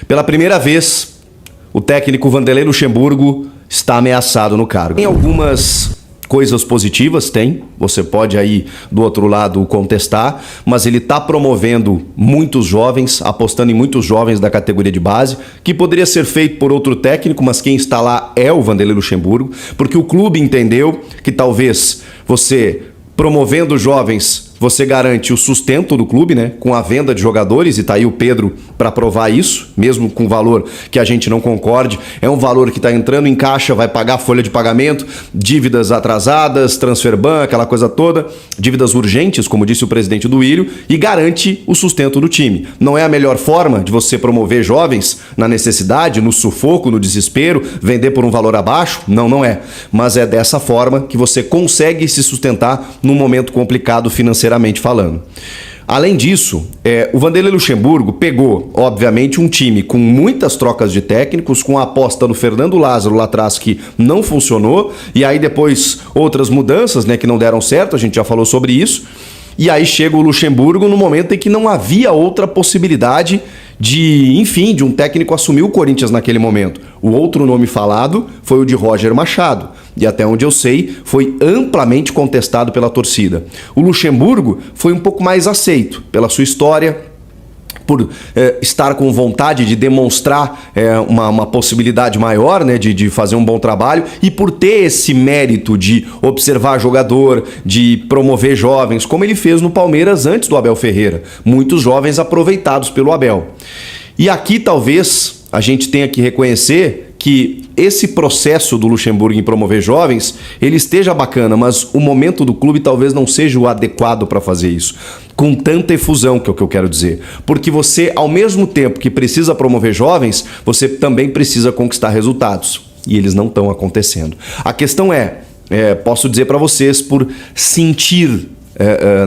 Pela primeira vez, o técnico Vanderlei Luxemburgo está ameaçado no cargo. Tem algumas coisas positivas, tem. Você pode aí, do outro lado, contestar, mas ele está promovendo muitos jovens, apostando em muitos jovens da categoria de base, que poderia ser feito por outro técnico, mas quem está lá é o Vanderlei Luxemburgo, porque o clube entendeu que talvez você, promovendo jovens, você garante o sustento do clube, né? Com a venda de jogadores, e tá aí o Pedro para provar isso, mesmo com valor que a gente não concorde. É um valor que está entrando em caixa, vai pagar folha de pagamento, dívidas atrasadas, transfer ban, aquela coisa toda, dívidas urgentes, como disse o presidente do Írio, e garante o sustento do time. Não é a melhor forma de você promover jovens na necessidade, no sufoco, no desespero, vender por um valor abaixo? Não, não é. Mas é dessa forma que você consegue se sustentar num momento complicado financeiramente falando. Além disso, o Vanderlei Luxemburgo pegou, obviamente, um time com muitas trocas de técnicos, com a aposta no Fernando Lázaro lá atrás que não funcionou, e aí depois outras mudanças, né, que não deram certo, a gente já falou sobre isso, e aí chega o Luxemburgo no momento em que não havia outra possibilidade de, enfim, de um técnico assumir o Corinthians naquele momento. O outro nome falado foi o de Roger Machado, e até onde eu sei, foi amplamente contestado pela torcida. O Luxemburgo foi um pouco mais aceito pela sua história, por estar com vontade de demonstrar uma possibilidade maior, né, de fazer um bom trabalho, e por ter esse mérito de observar jogador, de promover jovens, como ele fez no Palmeiras antes do Abel Ferreira. Muitos jovens aproveitados pelo Abel. E aqui talvez a gente tenha que reconhecer que esse processo do Luxemburgo em promover jovens, ele esteja bacana, mas o momento do clube talvez não seja o adequado para fazer isso, com tanta efusão, que é o que eu quero dizer. Porque você, ao mesmo tempo que precisa promover jovens, você também precisa conquistar resultados. E eles não estão acontecendo. A questão posso dizer para vocês, por sentir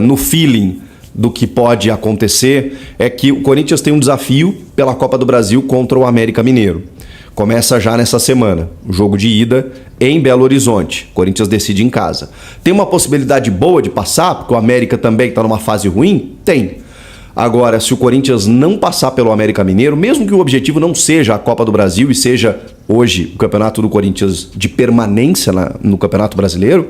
no feeling do que pode acontecer, é que o Corinthians tem um desafio pela Copa do Brasil contra o América Mineiro. Começa já nessa semana, o jogo de ida em Belo Horizonte. Corinthians decide em casa. Tem uma possibilidade boa de passar, porque o América também está numa fase ruim? Tem. Agora, se o Corinthians não passar pelo América Mineiro, mesmo que o objetivo não seja a Copa do Brasil e seja hoje o campeonato do Corinthians de permanência no Campeonato Brasileiro,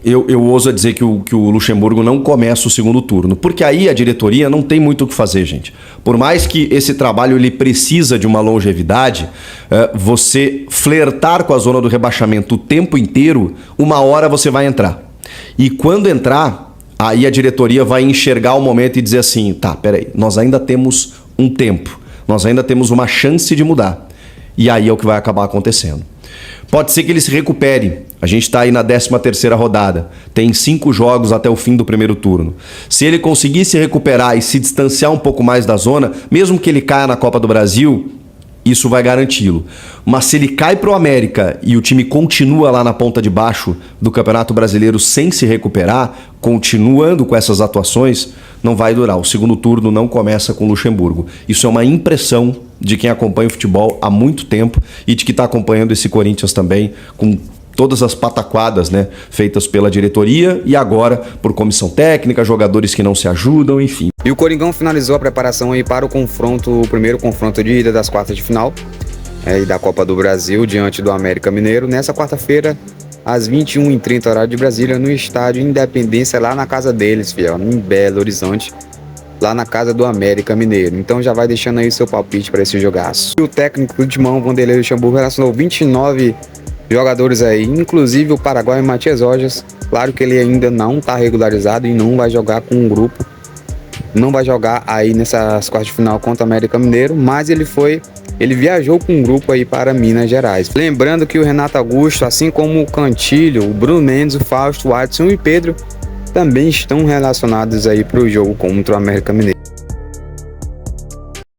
eu ouso dizer que o Luxemburgo não começa o segundo turno, porque aí a diretoria não tem muito o que fazer, gente. Por mais que esse trabalho ele precisa de uma longevidade, você flertar com a zona do rebaixamento o tempo inteiro, uma hora você vai entrar. E quando entrar, aí a diretoria vai enxergar o momento e dizer assim, tá, peraí, nós ainda temos um tempo, nós ainda temos uma chance de mudar. E aí é o que vai acabar acontecendo. Pode ser que ele se recupere. A gente está aí na 13ª rodada. Tem 5 jogos até o fim do primeiro turno. Se ele conseguir se recuperar e se distanciar um pouco mais da zona, mesmo que ele caia na Copa do Brasil, isso vai garanti-lo. Mas se ele cai para o América e o time continua lá na ponta de baixo do Campeonato Brasileiro sem se recuperar, continuando com essas atuações, não vai durar. O segundo turno não começa com o Luxemburgo. Isso é uma impressão de quem acompanha o futebol há muito tempo e de que está acompanhando esse Corinthians também com todas as pataquadas, né, feitas pela diretoria e agora por comissão técnica, jogadores que não se ajudam, enfim. E o Coringão finalizou a preparação aí para o primeiro confronto de ida das quartas de final da Copa do Brasil diante do América Mineiro, nessa quarta-feira, às 21h30, horário de Brasília, no estádio Independência, lá na casa deles, fiel, em Belo Horizonte, lá na casa do América Mineiro. Então já vai deixando aí seu palpite para esse jogaço. E o técnico de mão, Vanderlei Luxemburgo, relacionou 29 jogadores aí, inclusive o paraguaio Matias Rojas. Claro que ele ainda não está regularizado e não vai jogar com um grupo, não vai jogar aí nessas quartas de final contra o América Mineiro, mas ele viajou com um grupo aí para Minas Gerais. Lembrando que o Renato Augusto, assim como o Cantilho, o Bruno Mendes, o Fausto, o Adson e o Pedro também estão relacionados aí para o jogo contra o América Mineiro.